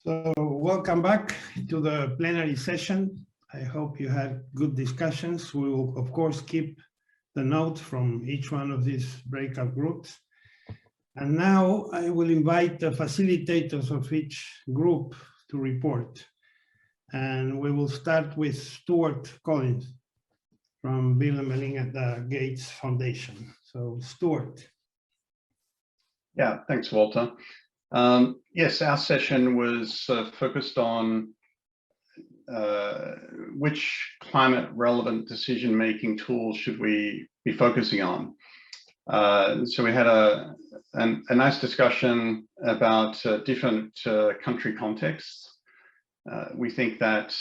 So welcome back to the plenary session. I hope you had good discussions. We will, of course, keep the notes from each one of these breakout groups. And now I will invite the facilitators of each group to report. And we will start with Stuart Collins from Bill and Melinda Gates Foundation. So Stuart. Yeah, thanks, Walter. Yes, our session was focused on which climate relevant decision-making tools should we be focusing on. So we had a nice discussion about different country contexts. We think that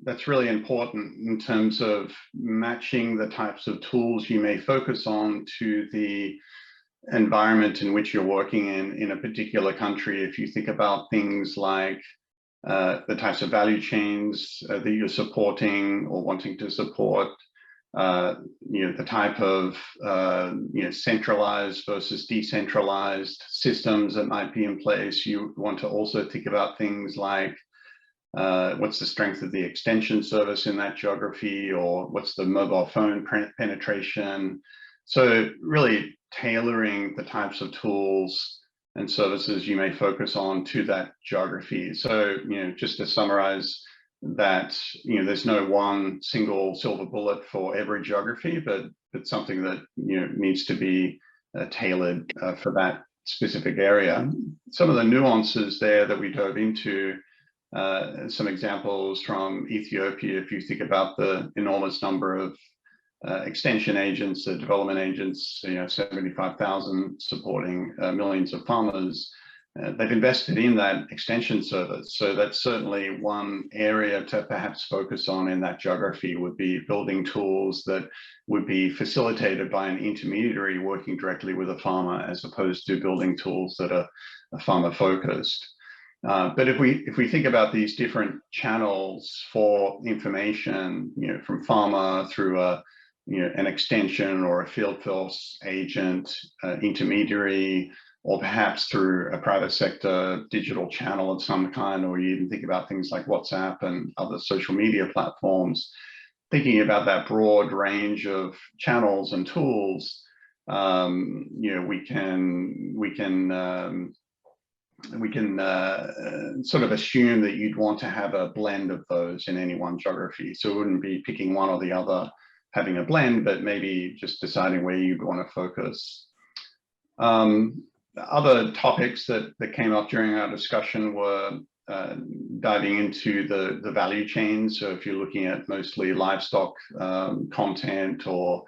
that's really important in terms of matching the types of tools you may focus on to the environment in which you're working in a particular country. If you think about things like the types of value chains that you're supporting or wanting to support, the type of centralized versus decentralized systems that might be in place. You want to also think about things like what's the strength of the extension service in that geography, or what's the mobile phone penetration. So really tailoring the types of tools and services you may focus on to that geography. So, just to summarize that, there's no one single silver bullet for every geography, but it's something that, needs to be tailored for that specific area. Some of the nuances there that we dove into, some examples from Ethiopia, if you think about the enormous number of extension agents, development agents, 75,000 supporting millions of farmers. They've invested in that extension service. So that's certainly one area to perhaps focus on in that geography, would be building tools that would be facilitated by an intermediary working directly with a farmer, as opposed to building tools that are farmer focused. But if we think about these different channels for information, from farmer through an extension or a field force agent, intermediary, or perhaps through a private sector digital channel of some kind, or you even think about things like WhatsApp and other social media platforms, thinking about that broad range of channels and tools, we can sort of assume that you'd want to have a blend of those in any one geography. So it wouldn't be picking one or the other, having a blend, but maybe just deciding where you want to focus. Other topics that came up during our discussion were diving into the value chain. So if you're looking at mostly livestock content, or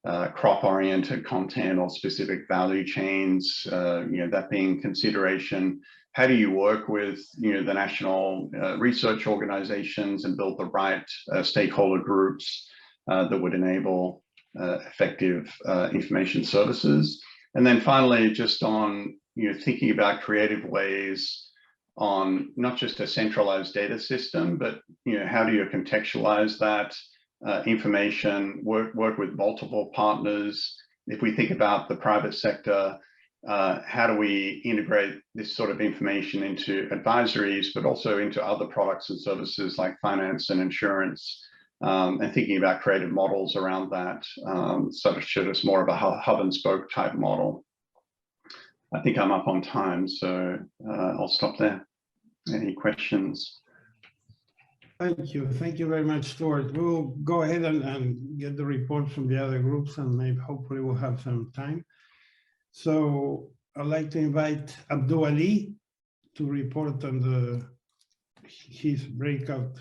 crop-oriented content, or specific value chains, that being consideration. How do you work with the national research organizations and build the right stakeholder groups that would enable effective information services? And then finally, just on thinking about creative ways on not just a centralized data system, but how do you contextualize that information, work with multiple partners? If we think about the private sector, how do we integrate this sort of information into advisories, but also into other products and services like finance and insurance, and thinking about creative models around that, sort of showed us more of a hub and spoke type model. I think I'm up on time, so I'll stop there. Any questions? Thank you. Thank you very much, Stuart. We'll go ahead and get the reports from the other groups, and maybe hopefully we'll have some time. So I'd like to invite Abdul Ali to report on his breakout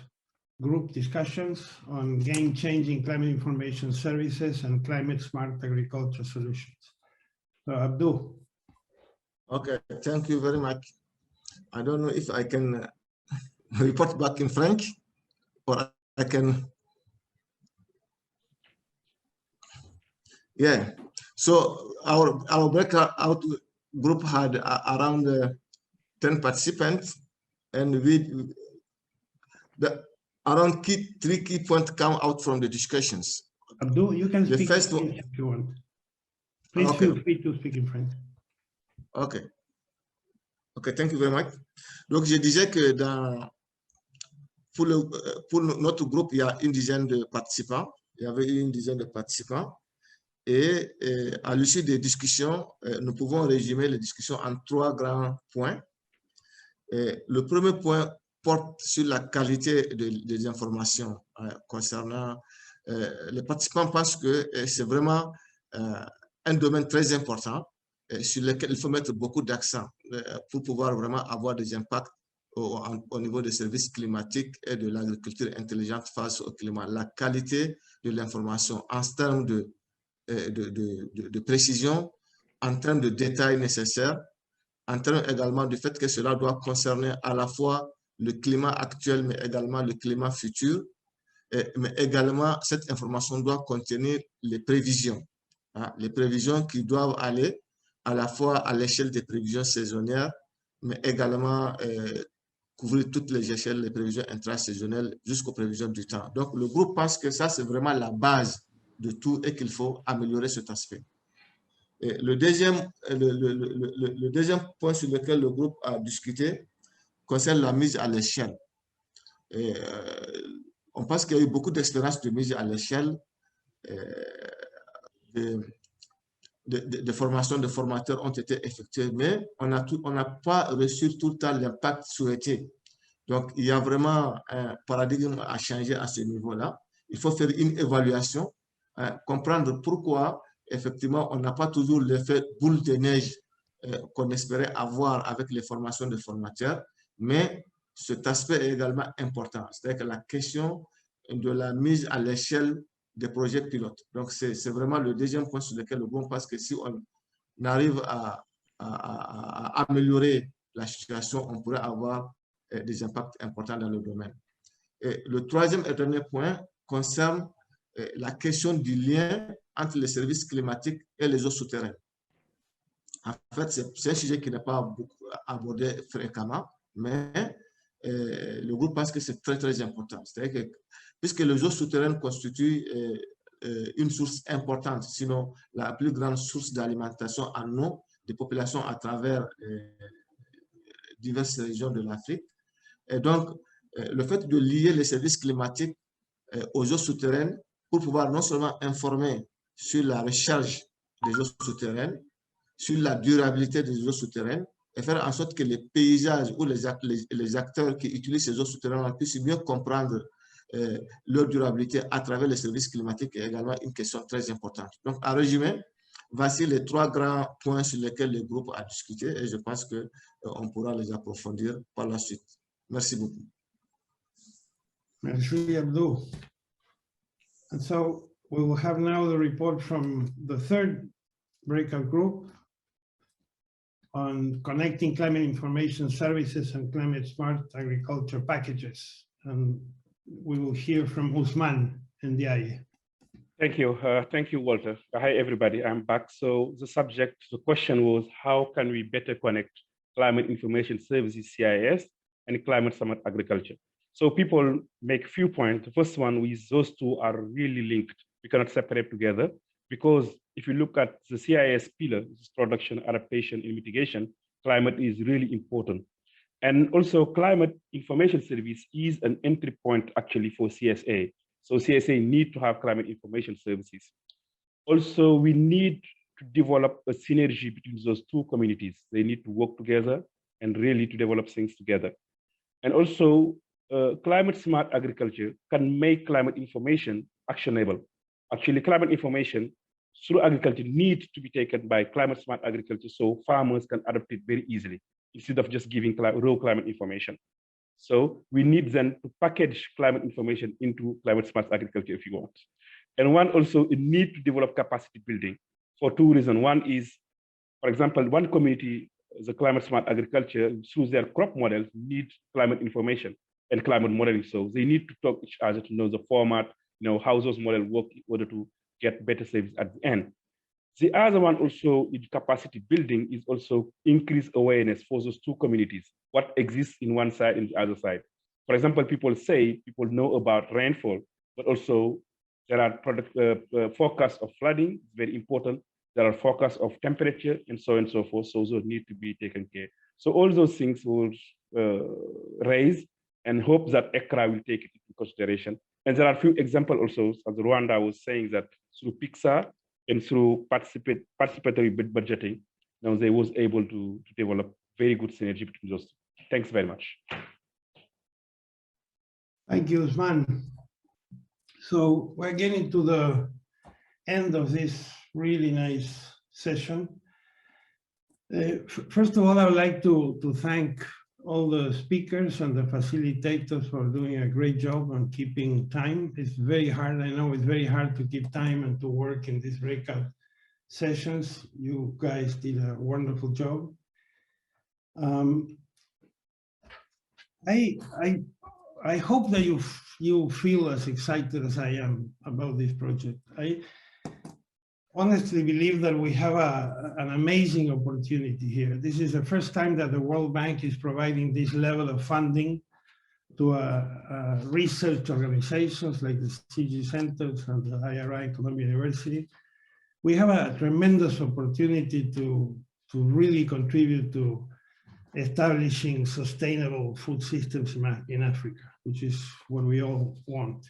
group discussions on game-changing climate information services and climate-smart agriculture solutions. So Abdul. Okay, thank you very much. I don't know if I can report back in French, or I can. Yeah, so our breakout group had around 10 participants, and around three key points come out from the discussions. Abdul, you can speak first French if you want. Please feel free to speak in French. Okay. OK, thank you very much. Donc, je disais que pour notre groupe, il y a une dizaine de participants. Il y avait une dizaine de participants. Et à l'issue des discussions, nous pouvons résumer les discussions en 3 grands points. Le premier point porte sur la qualité des informations concernant. Les participants pensent que c'est vraiment un domaine très important sur lequel il faut mettre beaucoup d'accent pour pouvoir vraiment avoir des impacts au niveau des services climatiques et de l'agriculture intelligente face au climat. La qualité de l'information en termes de précision, en termes de détails nécessaires, en termes également du fait que cela doit concerner à la fois le climat actuel, mais également le climat futur. Mais également, cette information doit contenir les prévisions. Les prévisions qui doivent aller à la fois à l'échelle des prévisions saisonnières, mais également couvrir toutes les échelles, les prévisions intrasaisonnielles jusqu'aux prévisions du temps. Donc, le groupe pense que ça, c'est vraiment la base de tout et qu'il faut améliorer cet aspect. Et le deuxième point sur lequel le groupe a discuté concerne la mise à l'échelle. On pense qu'il y a eu beaucoup d'expériences de mise à l'échelle, de formation de formateurs ont été effectuées, mais on n'a pas reçu tout le temps l'impact souhaité. Donc, il y a vraiment un paradigme à changer à ce niveau-là. Il faut faire une évaluation, comprendre pourquoi, effectivement, on n'a pas toujours l'effet boule de neige qu'on espérait avoir avec les formations de formateurs, mais cet aspect est également important. C'est-à-dire que la question de la mise à l'échelle des projets pilotes. Donc, c'est vraiment le deuxième point sur lequel le groupe pense que si on arrive à améliorer la situation, on pourrait avoir des impacts importants dans le domaine. Et le troisième et dernier point concerne la question du lien entre les services climatiques et les eaux souterraines. En fait, c'est un sujet qui n'est pas beaucoup abordé fréquemment, mais le groupe pense que c'est très, très important. C'est-à-dire que puisque les eaux souterraines constituent une source importante, sinon la plus grande source d'alimentation en eau des populations à travers diverses régions de l'Afrique. Et donc, le fait de lier les services climatiques aux eaux souterraines pour pouvoir non seulement informer sur la recharge des eaux souterraines, sur la durabilité des eaux souterraines, et faire en sorte que les paysages ou les acteurs qui utilisent ces eaux souterraines puissent mieux comprendre leur durabilité à travers les services climatiques est également une question très importante. Donc, en résumé, voici les 3 grands points sur lesquels le groupe a discuté et je pense qu'on pourra les approfondir par la suite. Merci beaucoup. Merci, Abdul. And so we will have now the report from the third breakout group on connecting climate information services and climate smart agriculture packages. And we will hear from Usman and Ndiaye. Thank you, Walter. Hi, everybody. I'm back. So the question was, how can we better connect climate information services, CIS, and climate smart agriculture? So people make few points. The first one is those two are really linked. We cannot separate together because if you look at the CIS pillar, this is production, adaptation, and mitigation, climate is really important. And also climate information service is an entry point actually for CSA. So CSA need to have climate information services. Also, we need to develop a synergy between those two communities. They need to work together and really to develop things together. And also, climate smart agriculture can make climate information actionable. Actually, climate information through agriculture needs to be taken by climate smart agriculture so farmers can adapt it very easily instead of just giving raw climate information. So we need then to package climate information into climate smart agriculture if you want. And one also, it need to develop capacity building for 2 reasons. One is, for example, one community, the climate smart agriculture, through their crop models, need climate information and climate modeling. So they need to talk to each other to know the format, how those models work in order to get better service at the end. The other one also in capacity building is also increase awareness for those two communities, what exists in one side and the other side. For example, people know about rainfall, but also there are forecasts of flooding, very important. There are forecasts of temperature and so on and so forth. So those need to be taken care. So all those things will raise and hope that AICCRA will take it into consideration. And there are a few examples also, as Rwanda was saying, that through PIXA and through participatory budgeting, now they was able to develop very good synergy between those two. Thanks very much. Thank you, Usman. So we're getting to the end of this really nice session. First of all, I would like to thank all the speakers and the facilitators for doing a great job on keeping time. It's very hard. I know it's very hard to keep time and to work in these breakout sessions. You guys did a wonderful job. I hope that you feel as excited as I am about this project. I honestly believe that we have an amazing opportunity here. This is the first time that the World Bank is providing this level of funding to research organizations like the CG Centers and the IRI Columbia University. We have a tremendous opportunity to really contribute to establishing sustainable food systems in Africa, which is what we all want.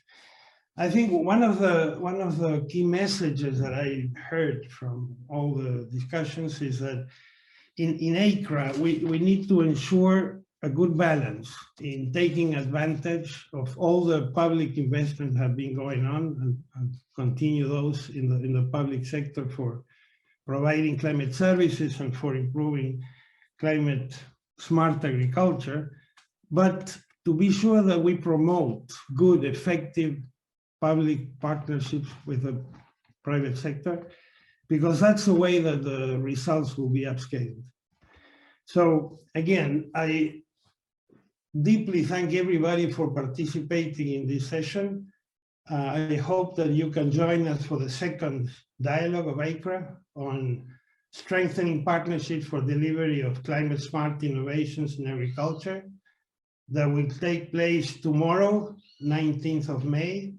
I think one of the key messages that I heard from all the discussions is that in AICCRA, we need to ensure a good balance in taking advantage of all the public investments that have been going on and continue those in the public sector for providing climate services and for improving climate smart agriculture, but to be sure that we promote good, effective public partnerships with the private sector, because that's the way that the results will be upscaled. So again, I deeply thank everybody for participating in this session. I hope that you can join us for the second dialogue of AICCRA on strengthening partnerships for delivery of climate smart innovations in agriculture that will take place tomorrow, 19th of May,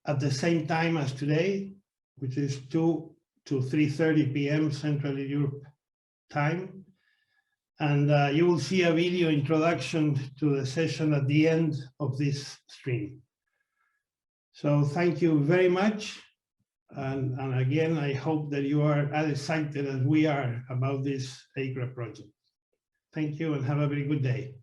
at the same time as today, which is 2 to 3:30 p.m. Central Europe time. And you will see a video introduction to the session at the end of this stream. So thank you very much. And again, I hope that you are as excited as we are about this AICCRA project. Thank you and have a very good day.